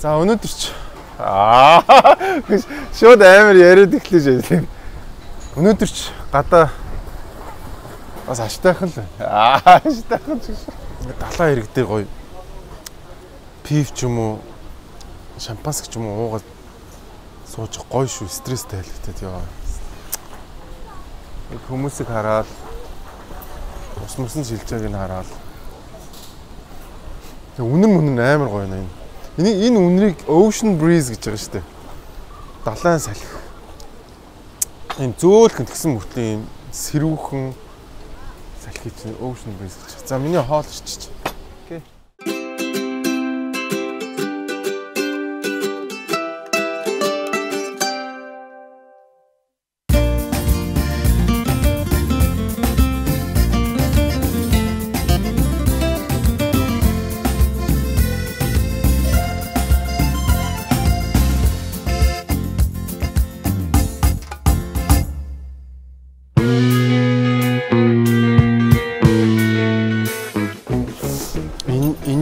За өнөөдөр ч шууд амар яриад эхлэж байлаа. Өнөөдөр ч гадаа бас аштайхан л байна. Аштайхан ч далайн хэрэг дээр гоё пив ч юм уу шампанск ч юм уу уугаад сууж гоё шүү, стресстэй хэлэхтэй яа. Хүмүүсийг хараад ус мөсөн шилж байгааг нь хараад үнэн амар гоё нэ. Энэ үнрийг ocean breeze гэж байгаа шүү дээ. Далайн салхи. Ийм зөөлхөн тэгсэн мөртлөө ийм сэрүүхэн салхи чинь ocean breeze гэж. За миний хоол ирчих. Окей.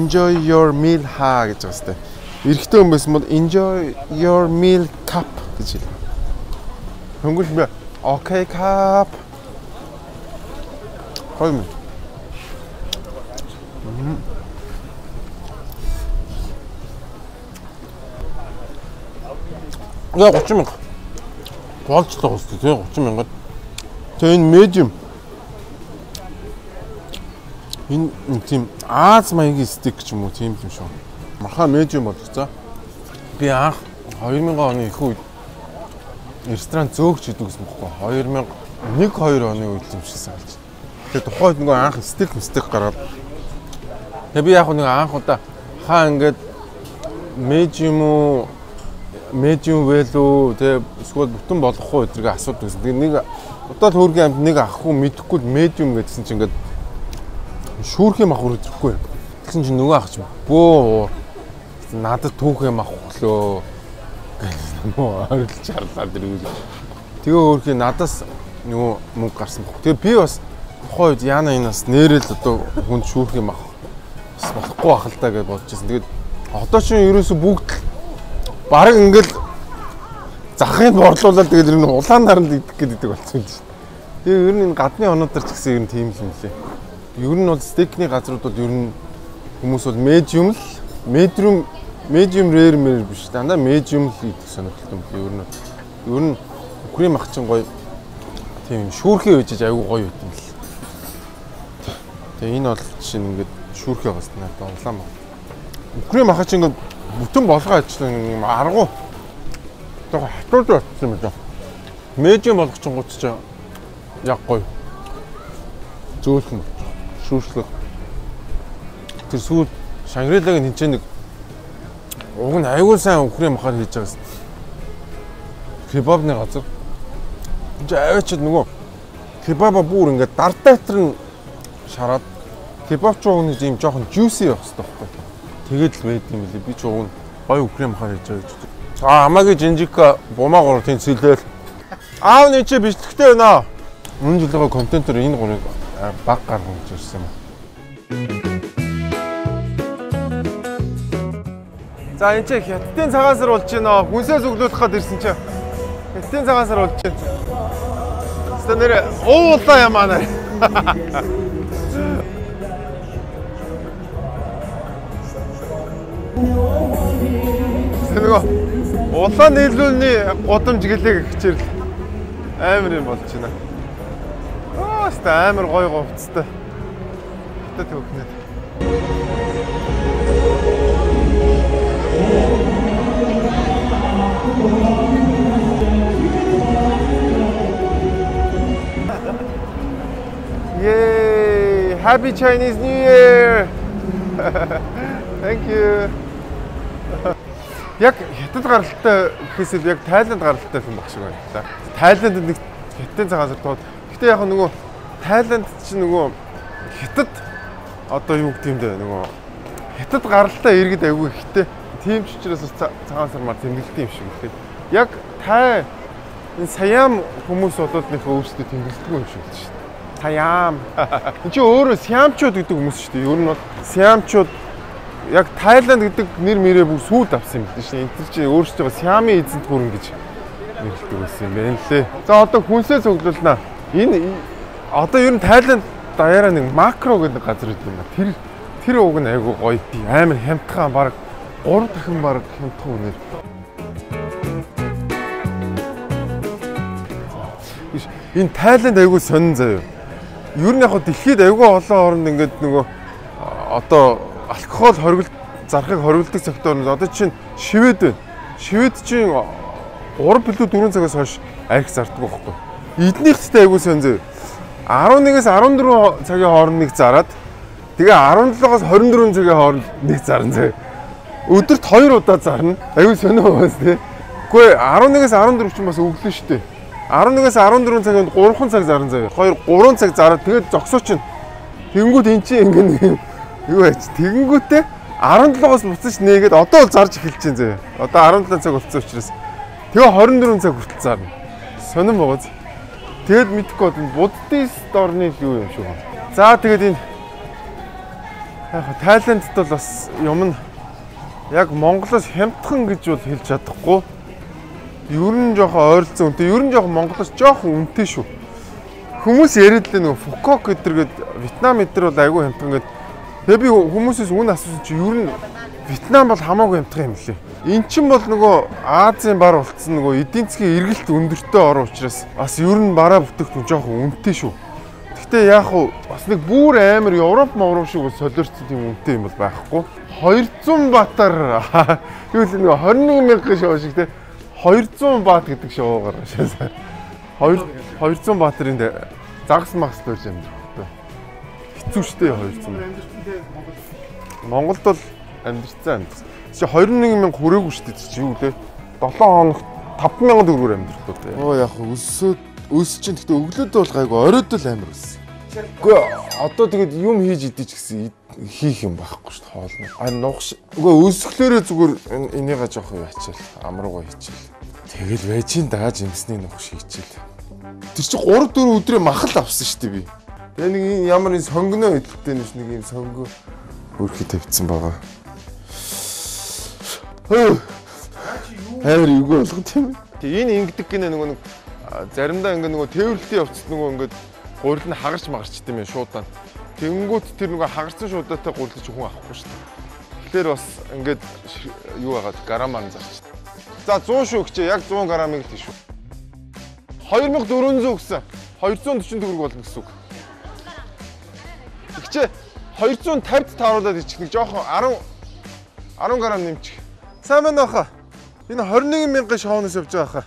Enjoy your meal ха гэж байгаа сте. Эрэгтэй хүн байсан бол enjoy your meal cup гэж хэл. Хөнгөл би okay cup. Хойм. Я 30 мянга. Тоолцлоо өстэй тий 30 мянга. Тэгээ энэ medium. Энэ тийм Аз маягийн стик ч юм уу тийм юм шүү. Маха медиум болчихсон. Би анх 2000 оны их үед ресторан зөөгч идэв гэсэн бохоо. 2001-2 оны үед юм шиг санагдаж. Тэгээ тухайд нөгөө анх стик гараад. Тэгээ би яг нэг анх удаа хаа ингээд медиум well уу тэгээ эсвэл бүтэн болох уу гэдгийг асуудаг гэсэн. Тэгээ нэг удаа хөөргийн амт нэг авахгүй мэдэхгүй медиум гэдсэн чинь ингээд шүүрх юм авах хэрэггүй. Тэгсэн чинь нөгөө ах чинь бөө надад түүх юм авах өглөө. Муу орилж харлаа дэрэг. Тэгээ өөрхий надаас нөгөө мөнгө гарсан баг. Тэгээ би бас тухайн үед яана энэс нэрэл одоо хүнд шүүрх юм авах бас болохгүй ах л та гэж бодож байсан. Тэгээд одоо ч ерөөсө бүгд бараг ингээл захыг борлуулаад тэгээд ер нь улаан наранд идэх гэдэг болсон юм чинь. Тэгээ ер нь энэ гадны онуудаар ч гэсэн ер нь тийм л юм лээ. Ер нь бол стейкний газрууд бол ер нь хүмүүс бол medium rare биш дандаа medium л идэх сонирхолтой юм. Ер нь крем ах чинь гоё тийм шүүрхээ үжиж аягүй гоё байт юм л. Тэгээ энэ бол чинь ингээд шүүрхээ бас надад улаан баг. Крем ах чинь ингээд бүтэн болгоо ажиллах юм аргу. Тэгээ хатууд болчихсон юм даа. Medium болгоч чинь гуц чинь яг гоё. Зөөлхөн шүүршлэг. Тэр сүүл Шангрилагийн тэнцээ нэг уг нь аягүй сайн өхрийн махаар хийж байгаас. Кебабны газар. Энд аваачаад нөгөө кебаба бүр ингээд дардайтар нь шараад кебаб ч уг нь ийм жоохон juicy байх хэрэгтэй байхгүй. Тэгээд л байд юм билий. Би ч уг нь гоё өхрийн махаар хийж байгаа гэж. Амагийн жинжика бумаагоор тэнцэлээл. Аав нэг чи бичлэгтэй байна. Өмнө жилийн контентор энэ гурыг баг гаргаж ирсэн юм. За энэ чи хятадын цагаан сар болж байна. Хүнсээ зүглүүлэх гээд ирсэн чи. Хятадын цагаан сар болж байна. Тэстэ нэр уулаа юм аа. Тэстэ улаан нийлүүлний гудамж гэлэг хичээл амар юм болж байна. Тэстэ амар гоё говцтой. Хятад хөвгнээ. Yay! Happy Chinese New Year! Thank you. Яг хятад гаралтай гэхээс яг Тайланд гаралтай юм баг шиг байна. Тайланд нэг хятадын цагаан сар тууд. Гэтэ яг нөгөө Тайланд чинь нөгөө хятад одоо юу гэх юм бэ нөгөө хятад гаралтай иргэд айгүй ихтэй. Тийм ч учраас цагаан сар мар тэмдэглэдэг юм шиг гэхэд яг тай энэ саяам хүмүүс болоод нэг өөрсдөө тэмдэглэдэг юм шиг шүү дээ. Саяам. Энд чи өөрөө сиамчууд гэдэг хүмүүс шүү дээ. Ер нь бол сиамчууд яг Тайланд гэдэг нэр мэрээ бүр сүйд авсан юм биш энэ чи өөрсдөө Siam-ийн эзэнт гүрэн гэж нэрлэдэг байсан юм байна лээ. За одоо хүнсээ цуглуулнаа. Энэ одоо ер нь Тайланд даяараа нэг макро гэдэг газар гэдэг юм. Тэр уг нь айгу гоё. Амар хямдхан баг 3 дахин баг хямдхан үнээр. Энэ Тайланд айгу сонин заяа. Ер нь яг дэлхийд айгу олон орнд ингээд нөгөө одоо алкогол зарахыг хориглодог сектор нь одоо чинь Швед байна. Швед чинь 3 билүү 4 цагаас хойш арх зардаг байхгүй. Эднийхтэй айгу сонин заяа. 11-ээс 14 цагийн хооронд нэг зарад тэгээ 17-аас 24 цагийн хооронд нэг зарна заяа. Өдөрт 2 удаа зарна. Айгу сонио байна тий. Үгүй 11-ээс 14 ч бас өглөө шүү дээ. 11-ээс 14 цагийн 3 цаг зарна заяа. 3 цаг зараад тэгээд зогсоо чинь. Тэнгүүд эн чинь ингэ юу яач тэгэнгүүтээ 17-оос буцаж нээгээд одоо зарж эхэлж байна заяа. Одоо 17 цаг болцсон учраас тэгээ 24 цаг хүртэл зарна. Сонирн байгаа. Тэгэд мэдхгүй бол буддист орны юу юм шүү. За тэгээд энэ Тайландд бол бас юм нь яг Монголоос хямдхан гэж бол хэлж чадахгүй. Ер нь жоохон ойролцоо үнэтэй. Ер нь жоохон Монголоос жоохон үнэтэй шүү. Хүмүүс яриад л нөгөө Фукок гэдэргээд Вьетнам эдэр бол айгүй хямдхан гэдэг. Тэгээ би хүмүүсээс үн асуусан чи ер нь Вьетнам бол хамаагүй хямдхан юм лээ. Эн чинь бол нөгөө Азийн бар болцсон нөгөө эдийн засгийн эргэлт өндөртэй орн учраас бас ер нь бараа бүтээгдэхүүн жоохон үнэтэй шүү. Гэхдээ яг хуу бас нэг бүр амар Европ шиг солиорцсон тийм үнэтэй юм бол байхгүй. 200 баатар юу л нөгөө 21,000 шоо шиг те 200 баат гэдэг шоугаар шаасаа. 200 баатарын загас магс л байж амжих. Хэцүү шттэ 200. Монголд бол амьдэрсэн. Чи 21,000 хүрээгүй шүү дээ чи юу лээ. 7 хоногт 5,000 төгрөгөөр амьдрах уу. Оо яг өсөж чинь гэхдээ өглөөд бол гайгүй оройд л амар өссөн. Үгүй одоо тэгээд юм хийж идэж гэсэн хийх юм байхгүй шүү дээ хоолны. Нугш. Үгүй өсгөлөөрөө зүгээр энийгээ жоох юу ачаал амруугаа хийчихэл. Тэгэл байж ин даа жимсний нугш хийчихэл. Тэр чи 3-4 өдрөө махал авсан шүү дээ би. Тэгээ нэг ямар нэг сонгоно идэлтэй нэг юм сонгоо өөрхий тавьчихсан байгаа. Амар юу болгох тийм. Энэ ингэдэг гинэ нөгөө нэг заримдаа ингээ нөгөө тээвэрлэлтийн явцад нөгөө ингээд гурил нь хагарч магарчтай юм шуудаа. Тэнгүүт тэр нөгөө хагарсан шуудаатай гурил чи хүн авахгүй шүү дээ. Тэгэхээр бас ингээд юу хагаад грамаар нь зарчдаг. За 100 шүү гэчээ яг 100 грамыг л тийш шүү. 2400 гэсэн 240 төгрөг болно гэсэн үг. Тэгчээ 250-д тааруулаад ичих нэг жоохон 10 грамм нэмчих. Сайн байна уу хаа? Энэ 21,000 шоунаас явж байгаа хаа.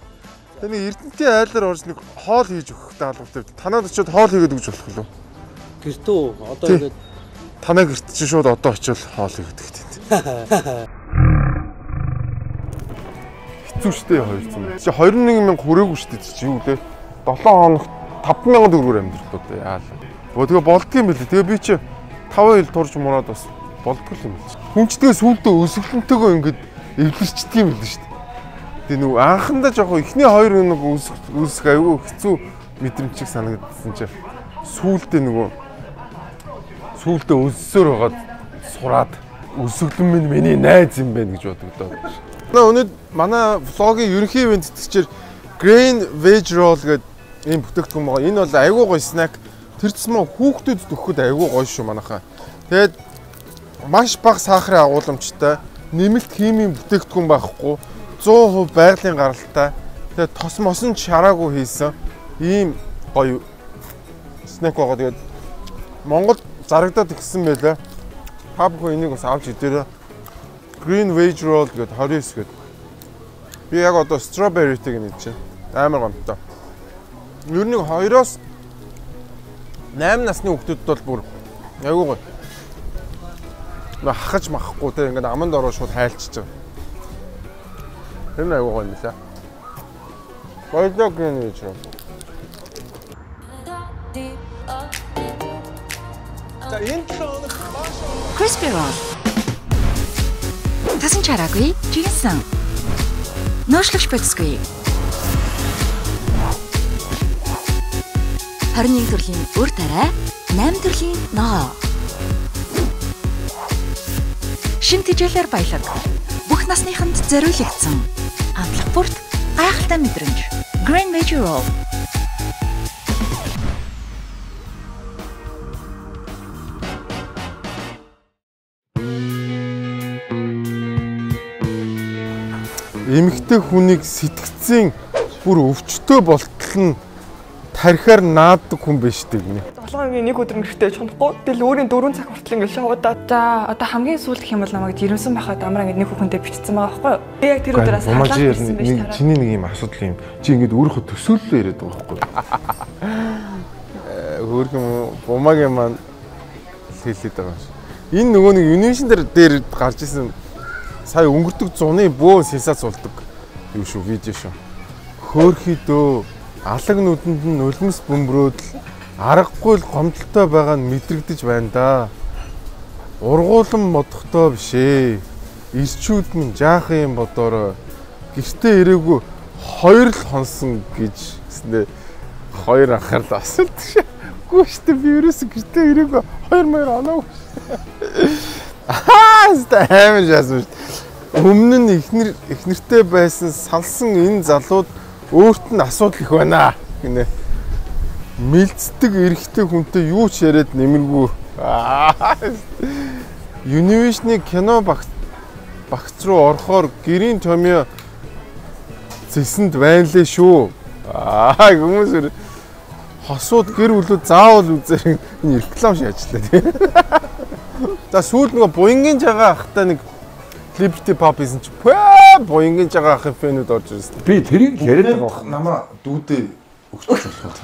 Тэний Эрдэнэтийн айлаар орж нэг хоол хийж өгөх даалгавартай. Танаад очиод хоол хийгээд өгч болох уу? Гэртөө одоо ингээд танаа гэрт чинь шууд одоо очиод хоол хийгээд өгөх тийм. Хэцүү шттэ 200. Чи 21,000 хүрээгүй шттэ чи юу лээ? 7 хоногт 5,000 төгрөгөөр амьдрах уу яалаа. Тэгээ болдгийм билээ. Тэгээ би чи 5 жил турж мураад бас болдгоо юм биш. Хүн ч тэгээ сүулдэ өсвөлтөнтэйгөө ингээд эвлэрчдэг юм билээ шүү дээ. Тэгээ нөгөө анхандаа жоохон эхний 2 өнөг үсэх аюу хэцүү мэдрэмжийг санагдсан чи сүулдэ өссөөр байгаад сураад өсөглөн минь миний найз юм байна гэж бодогдоод. Өнөөдөр манай влогийн ерөнхий ивент тэтгэгчээр Grain Veg Roll гэдэг ийм бүтээгдэхүүн байгаа. Энэ бол аюу гоё снэк. Тэр цэсмээ хүүхдүүд өгөхөд аюу гоё шүү манайхаа. Тэгээд маш бага сахарын агуулмжтай, нэмэлт химийн бүтээгдэхүүн байхгүй, 100% байгалийн гаралтай. Тэгээд тос мосон шараагүй хийсэн ийм гоё снэк байгаа. Тэгээд Монголд зарагдаад ирсэн байлаа. Та бүхэн энийг бас авч идээрэй. Green Veg Roll гэдэг 29 гэдэг. Би яг одоо strawberry-тэй гэнэ чинь. Амар гомдтой. Ер нь 2-оос 8 насны хүүхдүүд бол бүр аюу гоё. Хахаж махгүй те ингээд аманд ороо шууд хайлчиж байгаа. Тэр нь аюу гоё юм лээ. Баярлалаа Green Veg Roll. За энэ тоног Crispy Roll. Тасан чараагүй жигсэн. Нөөшлөгч бэлсгүй. 21 төрлийн үр тариа, 8 төрлийн ноо. шин тэжээлээр баялаг. Бүх насныханд зориулагдсан. Амтлах бүрт гайхалтай мэдрэмж. Green Veggie Roll. Эмэгтэй хүнийг сэтгцэн бүр өвчтөө болтол нь тарихаар нааддаг хүн биш дээ гинэ. 7 хоногийн нэг өдөр нэрхтэй чунахгүй. Тэгэл өөрийн 4 цаг хүртэл ингээд шоудаа. За одоо хамгийн сүүлд гэх юм бол намайг жирэмсэн байхад амраа ингээд нэг хүнтэй бичсэн байгаа байхгүй юу? Би яг тэр өдрөөс халаалт хийсэн байж тараа. Чиний нэг юм асуудал юм. Чи ингээд өөрийнхөө төсөөллөө яриад байгаа байхгүй юу? Хөөрхөн бумагийн маань хэлээд байгаа юм. Энэ нөгөө нэг юнившн дээр гарч исэн сая өнгөрдөг зуны бөө сенсац болдог юу шүү видео шүү. Хөөрхийдөө алаг нүдэнд нь нулимс бөмбөрөөд аргагүй л гомдолтой байгаа нь мэдрэгдэж байна да. Ургуулсан модохтой биш ээ. Ирчүүд минь жаахан юм бодорой. Гэртээ ирээгүй хоёр л хонсон гэж гэснээр хоёр анхаарал асуулт шээ. Гүү штэ би ерөөсө гэртээ ирээгүй 2 оноо. Амар жаасан шүү. Өмнө нь эхнэртэй байсан салсан энэ залууд өөрт нь асуудал их байна гинэ. Мэлцдэг эрэгтэй хүнтэй юу ч яриад нэмэргүй. Юнившны кино багц руу орохоор гэрийн томьёо зэсэнд байнлээ шүү. Хүмүүс хосууд гэр бүлүүд заавал үзээр энэ реклам шаачлаа тий. За сүүлд нөгөө буянгийн жагаа ахтай нэг Liberty Pop исэн чи буянгийн жагаа ахын фэнүүд орж ирсэн. Би тэрийг яриад байгаа. Намаа дүүдээ өгч болох.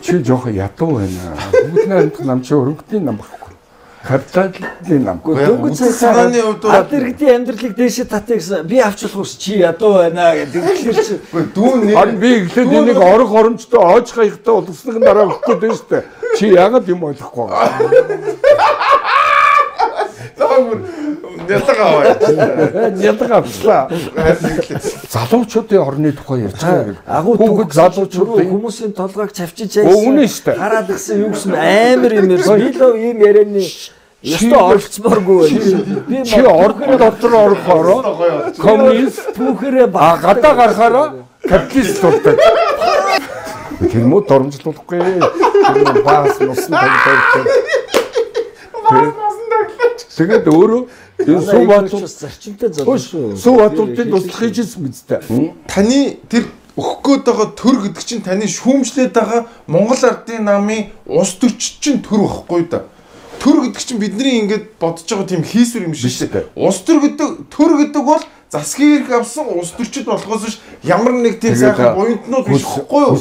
Чи жоохон ядуу байна. Бүгд нам чи өргөдлийн нам баггүй. Капиталын нам. Дөнгөж цагааны хувьд ард иргэдийн амьдралыг дээшээ татъя гэсэн. Би авч болох ус чи ядуу байна гэдэг. Тэгэхээр чи дүүн нэр би ихлээд энийг орох оромжтой оож хаяхтай боловсныг дараа өгөхгүй дээ шүү дээ. Чи яагаад юм ойлгохгүй байгаа. Нялга авчлаа. Залуучуудын орны тухай ярьж байгаа. Хүүхэд залуучууд хүмүүсийн толгойг чавчиж яйсан. Хараад гисэн юу гэсэн амар юм ярьсан. Би л ийм ярианы ястаа оролцмооргүй байна. Чи ордон дотор орохоор коммунист түүхээрээ гадаа гарахаараа капиталист болдог. Тэр муу доромжлуулахгүй. Тэр баас нусан тавьдаг. Тэгээд өөрөө зарчимтай залуу шүү. Суватуудын туслах хийжсэн биз дээ. Таны тэр өгөх гээд байгаа төр гэдэг чинь таны шүүмжлээд байгаа Монгол Ардын намын улс төрчид чинь төр واخгүй да. Төр гэдэг чинь бидний ингээд бодож байгаа тийм хийсвэр юм шиг шүү дээ. Улс төр гэдэг бол засгийн эрх авсан улс төрчид болохоос биш ямар нэг тийм сайхан буянтнууд биш хэвгүй юу?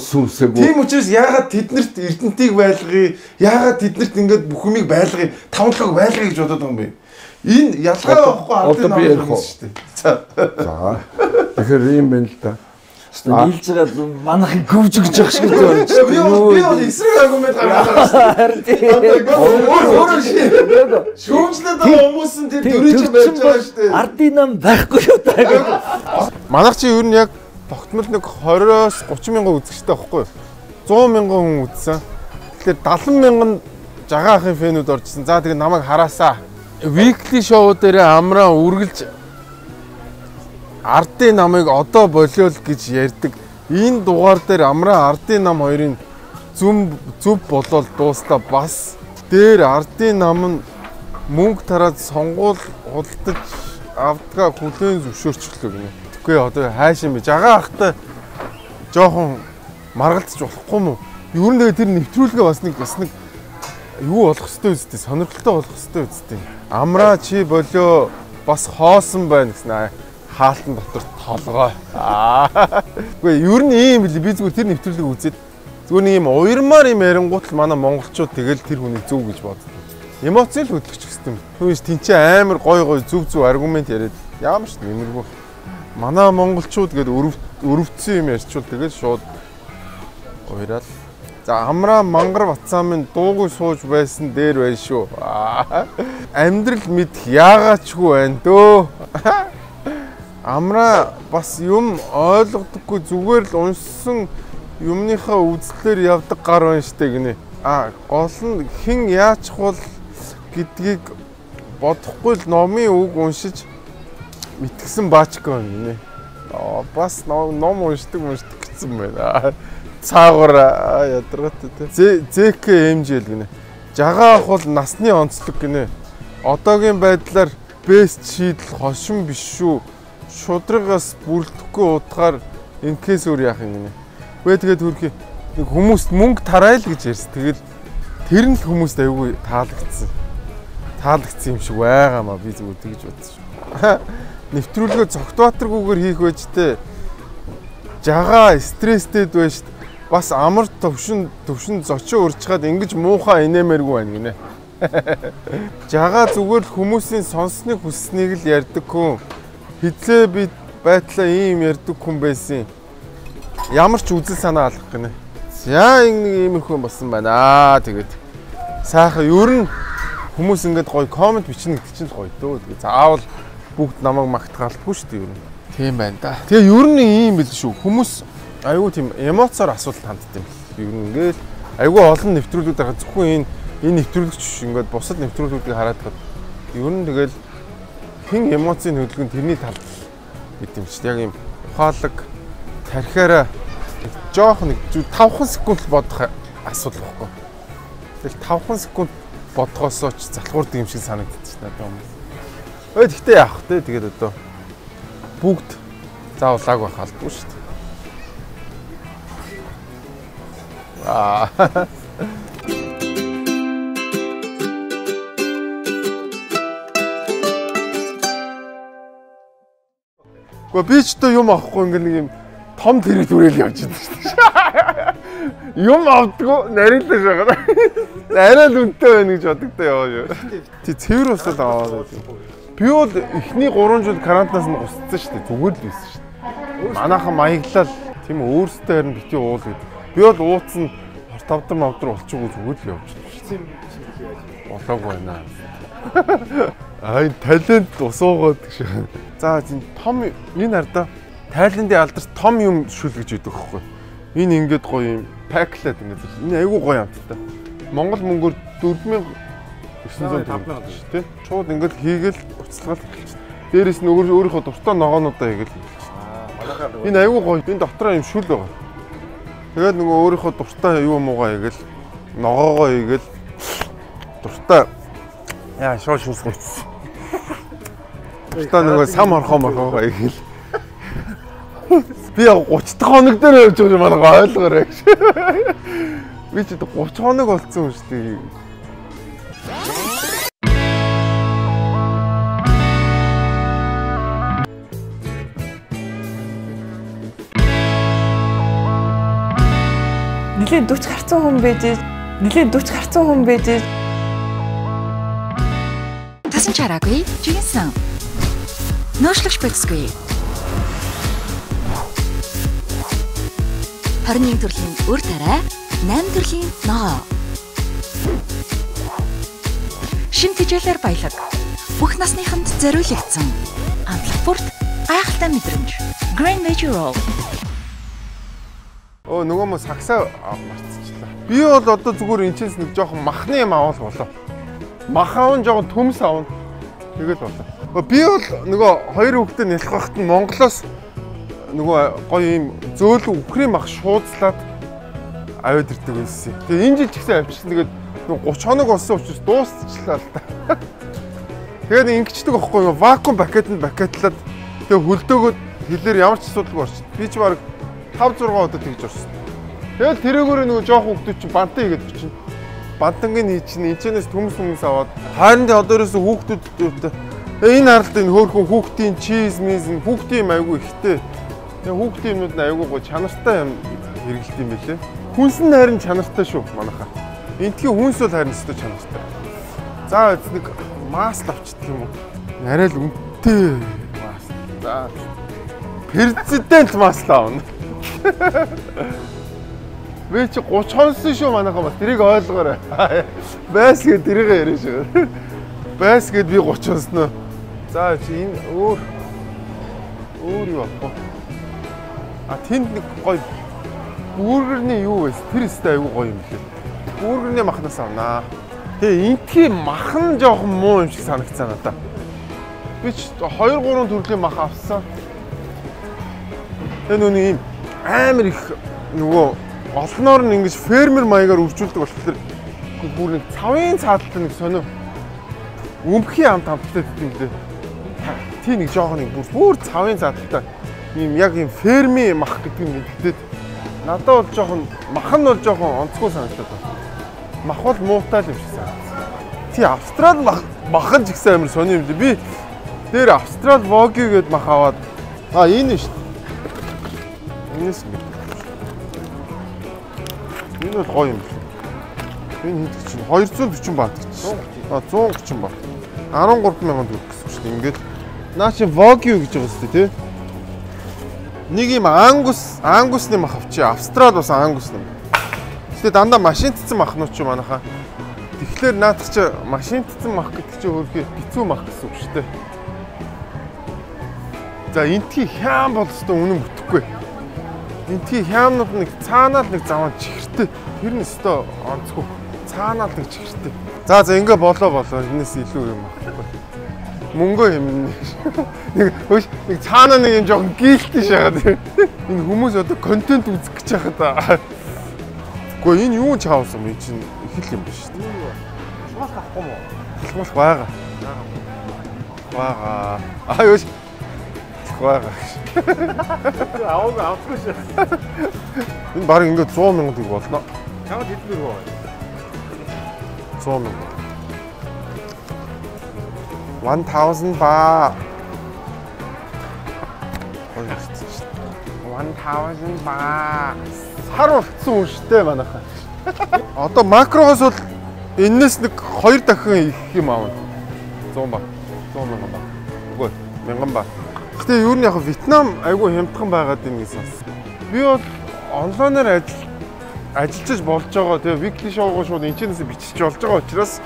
Тийм учраас яагаад тэднэрт эрдэнтийг байлгая? Яагаад тэднэрт ингээд бүх юмыг байлгая? Тавталгыг байлгая гэж бодоод байгаа юм бэ? Энэ ялгаа байхгүй ардын нам шүү дээ. За. Тэгэхээр юм байна л да. Нийлж байгаа манайхын гөвж өгч явах шиг байна. Би бол эсрэг аргумент гаргасан. Өөр шүүмжлээд байгаа хүмүүс нь тэр дөрөж байж байгаа шүү дээ. Ардын нам байхгүй юу та гэж. Манайх чи ер нь яг тогтмол нэг 20-оос 30 мянган үзэгчтэй байхгүй юу? 100 мянган хүн үзсэн. Тэгэхээр 70 мянган жагаа ахын фэнүүд оржсэн. За тэгээ намайг хараасаа. Weekly show дээр амраа үргэлж ардын намыг одоо болиол гэж ярьдаг. Энэ дугаар дээр амраа ардын нам хоёрын зүв болол дуустаа бас дээр ардын нам нь мөнгө тараад сонгуул худалдаж авдгаа хүлээн зөвшөөрчлөө гинэ. Тэгэхгүй одоо хайш юм бэ? Жагаа ахтай жоохон маргалдаж болохгүй мүү? Ер нь тэр нэвтрүүлгээ бас нэг юу болох хэвтэй үстэй, сонирхолтой болох хэвтэй үстэй. Амраа чи болоо бас хоосон байна гэсэн хаалтан дотор толгой. Үгүй ер нь ийм били би зүгээр тэр нэвтрүүлгийг үзээд зүгээр нэг юм уярмаар юм ярингуут л манай монголчууд тэгэл тэр хүний зөв гэж боддог. Эмоц л хөдлөх гэсэн юм. Түүнээс тэнцээ амар гой зөв аргумент яриад ямар ч нэмэргүй. Манай монголчууд гээд өрөвдсөн юм ярьчвал тэгэл шууд уярал. За амраа мангар Батцаамын дуугүй сууж байсан дээр байна шүү. Амьдрал мэдэх яагаачгүй байна дөө. Амраа бас юм ойлгодоггүй зүгээр л уншсан юмныхаа үзлээр явдаг гар байна штэ гинэ. Гол нь хэн яачих бол гэдгийг бодохгүй л номын үг уншиж митгсэн баачгүй нэ. Бас ном уншдаг гэсэн байна. Цаагуур ядаргатай те. ЗКМЖ л гинэ. Жагаа авах бол насны онцлог гинэ. Одоогийн байдлаар бест шийдэл хошин биш шүү. Шудрагаас бүрэлдэхгүй удахаар энэхээс өөр яах юм гинэ. Үгүй тэгээд хөрхи нэг хүмүүст мөнгө тарайл гэж ярьсан. Тэгэл тэр нь л хүмүүст аягүй таалагдсан юм шиг байгаамаа би зүгээр тэгж бодсон шүү. Нэвтрүүлгээ Цогтбаатаргүйгээр хийх байжтэй. Жагаа стресстэд байж бас амар төвшин зочин урчгаад ингэж муухай инээмэргүй байна гинэ. Жагаа зүгээр л хүмүүсийн сонссны хүсснийг л ярьдаг хүн. Хизээ би байтлаа ийм ярьдаг хүн байсан. Ямар ч үзэл санаа алгах гинэ. За нэг иймэрхүү болсон байна. Тэгээд сайхан ер нь хүмүүс ингэж гоё комент бичнэ гэдэг чинь гоё дөө. Тэгээд заавал бүгд намайг магтгаалгүй шүү дээ ер нь. Тийм байна да. Тэгээ ер нь ийм бил шүү. Хүмүүс айгүй тийм эмоцоор асуулт ханддаг юм. Ер нь ингээл айгүй олон нэвтрүүлгүүд байгаа. Зөвхөн энэ нэвтрүүлэгч ингээд бусад нэвтрүүлгүүдийг хараад гад ер нь тэгэл хэн эмоцийн хөдөлгөөн тэрний талд гэдэг юм чи. Яг ийм ухаалаг тархиараа жоох нэг 5 секунд л бодох асуудал байхгүй. Тэгэл 5 секунд бодгоосоо ч залхуурдаг юм шиг санагддаг ш надад юм. Гэхдээ яах вэ? Тэгээд одоо бүгд заавал лаг байх албагүй шүү дээ. Гэхдээ би ч одоо юм авахгүй ингээ нэг юм том тэрэг түрэл явж байгаа шүү дээ. Юм авдаггүй нарийнлаж байгаа. Арай л үнэтэй байна гэж бодогдоо яваа шүү. Тий цэвэр усаад аваад байна. Би бол эхний 3 жил карантинаас нь гусцсан шүү дээ. Зүгээр л байсан шүү дээ. Манайхан маяглал тийм өөрсдөө харин бити уул гэдэг. Би бол ууцсан тавдар мавдар болчихгүй зүгээр л явж байна шүү дээ. Болоогүй байна. Ай талент усуугаад гэж. За тийм том энэ ардаа Тайландын алдарт том юм шүл гэж өгдөг хөхгүй. Энэ ингээд гоё юм паклаад ингээд энэ айгүй гоё амттай. Монгол мөнгөөр 4900 төгрөг шүү дээ. Шууд ингээд хийгээл уцалгаал хэлчихсэн. Дээрээс нь өөрийнхөө дуртай ногоонуудаа хийгээл хэлчихсэн. Энэ айгүй гоё. Энэ дотроо юм шүл байгаа. Тэгээд нөгөө өөрийнхөө дуртай юу муугаа хийгээл ногоогоо хийгээл дуртай яа шоо шүүсгэрсэн. Дуртай нөгөө сам орхоо хийгээл би 30 хоног дээр явж байгаа юм аа ойлгоорой гэж. Би ч 30 хоног болцсон юм шүү дээ. Нилээ 40 гарцсан хүн байж. Тасан чараагүй жигсэн. Нөөшлөгч байсгүй. 21 төрлийн өр тарай, 8 төрлийн ногоо. Шин тэжээлэр баялаг. Бүх насныханд зориулагдсан. Амтлах бүрт гайхалтай мэдрэмж. Green Veggie Roll. Нөгөө мө сагсаа марцчихлаа. Би бол одоо зүгээр энэчээс нэг жоохон махны юм авал болоо. Мах аавн жоохон төмс аавн. Тэгэл болоо. Би бол нөгөө хоёр хүүхдээ нэлэх байхад нь Монголоос нөгөө гоё юм зөөлөн үхрийн мах шуудслаад аваад ирдэг байсан. Тэгээ энэ жил ч гэсэн авчирсан. Тэгээд нөгөө 30 хоног болсон учраас дуусчихлаа л та. Тэгээд ингэчдэг байхгүй юу? Вакуум бакетлаад тэгээ хөлдөөгөө хэлээр ямар ч асуудалгүй орчих. Би ч баг 5-6 удаа тэгж орсон. Тэгэл тэрөөгөөр нөгөө жоох хүүхдүүд чинь бантан хийгээд бичнэ. Бантангийн хийчихнэ. Эцэнээс төмс аваад харин одоо ерөөсөө хүүхдүүд энэ харалт энэ хөөхөн хүүхдийн чиз мизэн хүүхдийн аягүй ихтэй. Тэгээ хүүхдийн юмуд нь аягүй гоо чанартай юм хэрэгэлт юм байлээ. Хүнс нь харин чанартай шүү манайхаа. Энтхийн хүнс бол харин өстой чанартай. За нэг маск авчдаг юм уу? Арай л үнэтэй маск. За президент маск аавна. Би чи 30 хонсон шүү манайхаа бас тэрийг ойлгоорой. Байс гээд тэрийг яриа шүү. Байс гээд би 30 хонсноо. За чи энэ өөр юу авах вэ? Тэнд нэг гоё бүргэрний юу вэ? Тэр өстэй аюу гоё юм лээ. Бүргэрний махнаас авнаа. Тэгээ энтхий махан жоохон муу юм шиг санагцсан надаа. Би ч 2-3 төрлийн мах авсан. Тэгээ нүний ийм амар их нөгөө олноор нь ингэж фермер маягаар үржүүлдэг болохоор бүр нэг цавын цааталтай нэг сонио өмхийн хамттай гэдэг юм лээ. Тийм нэг жоохон нэг бүр цавын цааталтай ийм яг ийм ферми мах гэдэг юм хэлээд надад бол жоохон мах нь бол жоохон онцгой санагдаад байна. Мах бол муутай л юм шиг санагдсан. Тий Австрал махан ч ихсэн амар сонио юм лээ. Би дээр Австрал Вогю гэдээ мах аваад энэ шүү дээ. Энэс юм. Энэ бол гоё юм. Энэ хэд чинь 240 баат гэж. 130 баат. 13,000 төгрөг гэсэн шүү дээ. Ингээд наа чи Вогю гэж байгаа шүү дээ, тий. Нэг юм ангусны мах авчи. Австрал бас ангусны. Гэтэ дандаа машинтцсан махнууд ч манайхаа. Тэгэхээр наадах чи машинтцсан мах гэдэг чи өөрхий бицүү мах гэсэн үг шүү дээ. За энтхий хям бол өстой үнэн бүтэхгүй. Энтхий хямнууд нэг цаанаа л нэг заван чихэртэй. Тэр нь өстой онцгүй. Цаанаа л нэг чихэртэй. За ингээ болоо энэс илүү юм багхгүй. Мөнгө юм нэг цаанаа нэг юм жоохон гээлтэй шагаад. Энэ хүмүүс одоо контент үзэх гэж байгаа да. Гэхдээ энэ юу ч хаасан юм чинь их л юм биш шүү дээ. Шмас авахгүй мó? Шмас байгаа. Юу ч байгаа. Авахгүй шээ. Энэ баг ингээд 100,000 төгрөг болно. Чамд хэдэн төгрөг байна? 100,000. 1000 ба. 1000 ба. Сар болцсон хүн штэй манайхаа. Одоо макрогоос бол энэс нэг 2 дахин их юм аавна. 100 ба. 100,000 ба. Үгүй 1000 ба. Гэтэ юу нь яг Вьетнам айгүй хямдхан байгаад байна гэсэн. Би бол онлайнаар ажиллаж болж байгаа. Тэгээ weekly show-гоо шууд энэчнээс бичиж болж байгаа учраас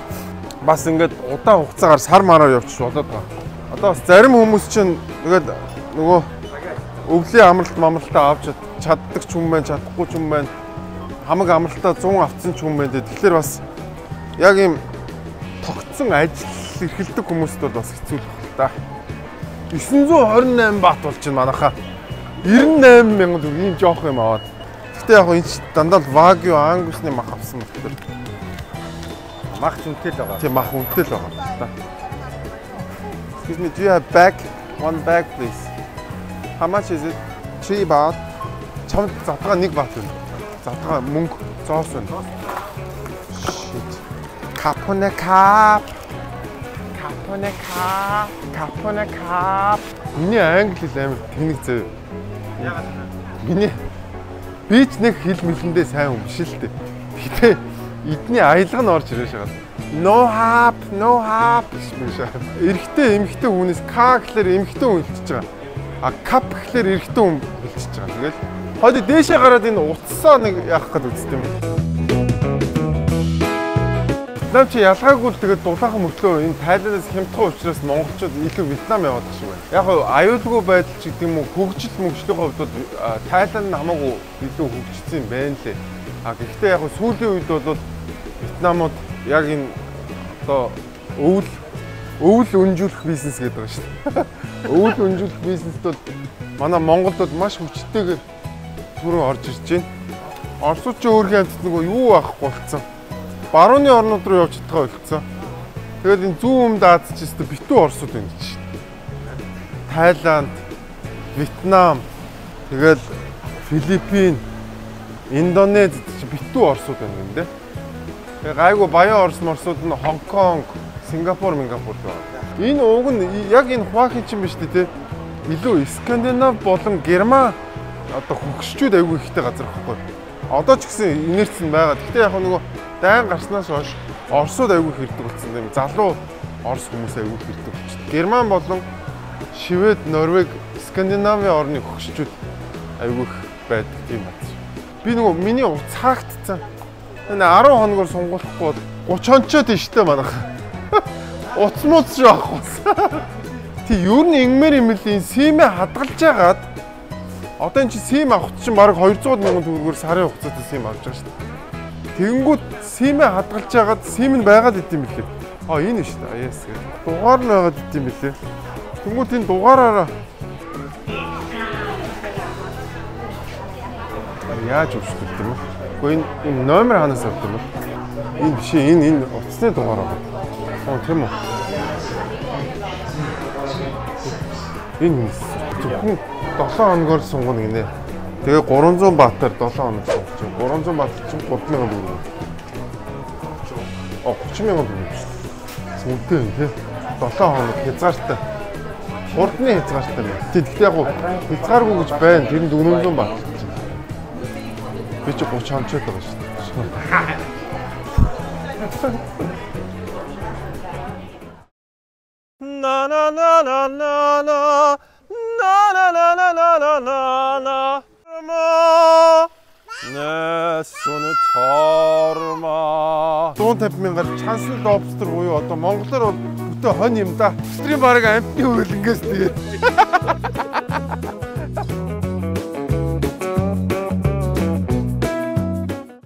бас ингээд удаан хугацаагаар сар мараар явчих болоод байгаа. Одоо бас зарим хүмүүс чинь тэгээд нөгөө өвлийн амралтаа авч чаддаг ч юм байна, чадахгүй ч юм байна. Хамаг амралтаа 100 авцсан ч юм байна. Тэгэхээр бас яг ийм тогтсон ажил эрхэлдэг хүмүүст бол бас хэцүү л байна. 928 баат бол чинь манайхаа 98,000 төгрөг ийм жоох юм аваад. Гэхдээ яг энэ дандаа л Wagyu ангусны мах авсан мэт. Мах үнэтэй л байгаа. Тийм мах үнэтэй л байгаа. Excuse me, do you have bag? One bag please. How much is it? 3 baht. Чамд задгаа 1 баат байна. Задгаа мөнгө зоос байна. Shit. Capone cap. Capone cap. Миний англи хэл амар тэнэг зөө. Яагаад? Миний би ч нэг хэл мэлэндээ сайн юм биш л дээ. Гэтэ эдний аялга нь орж ирэж байгаа. No hap гэж байна. Эрэгтэй эмэгтэй хүнээс К гэхэлэр эмэгтэй хүн хэлчихэж байгаа. А кап гэхэлэр эрэгтэй хүн хэлчихэж байгаа. Тэгэл хойд дээшээ гараад энэ утсаа нэг яах гээд үзтээ юм. Вьетнам чи ялгаагүй л тэгээд дулаахан мөртлөө энэ Тайландаас хямдхан учраас монголчууд илүү Вьетнам яваад байгаа шиг байна. Яг аюулгүй байдал ч гэдэг юм уу хөгжил мөнгөчлийн хувьд бол Тайланд нь хамаагүй илүү хөгжсөн юм байна лээ. А гэхдээ яг сүүлийн үед бол Вьетнамууд яг энэ одоо өвөл өнжүүлэх бизнес гэдэг байгаа шүү дээ. Өвөл өнжүүлэх бизнест бол манай Монголд бол маш хүчтэйгээр түрүү орж ирж байна. Оросууд ч өөрхийн амтд нөгөө юу авахгүй болцсон. Барууны орнууд руу явж чадгаа болцсон. Тэгээд энэ зүүн өмнөд Азич өстө битүү орсууд байна гэж шүү дээ. Тайланд, Вьетнам, тэгэл Филиппин, Индонез чи битүү орсууд байна юм дээ. Тэгээ гайгүй баян орсууд нь Хонконг, Сингапур байна. Энэ уг нь яг энэ Хуваахийн чинь биш дээ, илүү Скандинав болон Герман одоо хөгшчүүд айгүй ихтэй газар байхгүй. Одоо ч гэсэн инерц нь байгаа. Гэхдээ яг нөгөө дайн гарснаас хойш Оросууд айгүй хэрдэг болсон юм. Залуу Орос хүмүүс айгүй хэрдэг болчихсон. Герман болон Швед, Норвег, Скандинавын орны хөгшчүүд айгүй байдаг тийм газар. Би нөгөө миний цаагтцсан. Энэ 10 хоногор сунгуулахгүй 30 хончоо тийштэй манайха. Уц муц шүү ахгүй. Тий юу н ингэмэр юм л энэ симээ хадгалж яагаад одоо энэ чи сим авах чинь баг 200,000 төгрөгөөр сарын хугацаатай сим авч байгаа шүү дээ. Тэнгүүд симээ хадгалж хагаад сим нь байгаад идэм билээ. Энэ шүү дээ. Яас гэх. Дугаар нь байгаад идэм билээ. Тэнгүүд энэ дугаараараа яаж өвчтөв юм бэ? Гэхдээ энэ номер ханаас авдаг юм бэ? Энэ биш энэ утасны дугаар байгаа. Тийм үү? Энэ зөвхөн 7 хоногор сунгана гинэ. Тэгээ 300 баатаар 7 хоног сунгаж. 300 баатар чинь 30,000 төгрөг. 30,000 төгрөг. Үнэтэй юм тий. 7 хоног хязгаартай. Хурдны хязгаартай байна. Тэгэхдээ яг хязгааргүй гэж байна. Тэр нь 400 баатар. Би ч 30 хоногчод байгаа шүү дээ. На на на на на на на на на на на на на Нэсүн торма. 150,000-аар Chancellor Lobster буюу одоо монголоор бол бүтэн хон юм да. Стрим бараг амтны хөл ингээс тэгээд.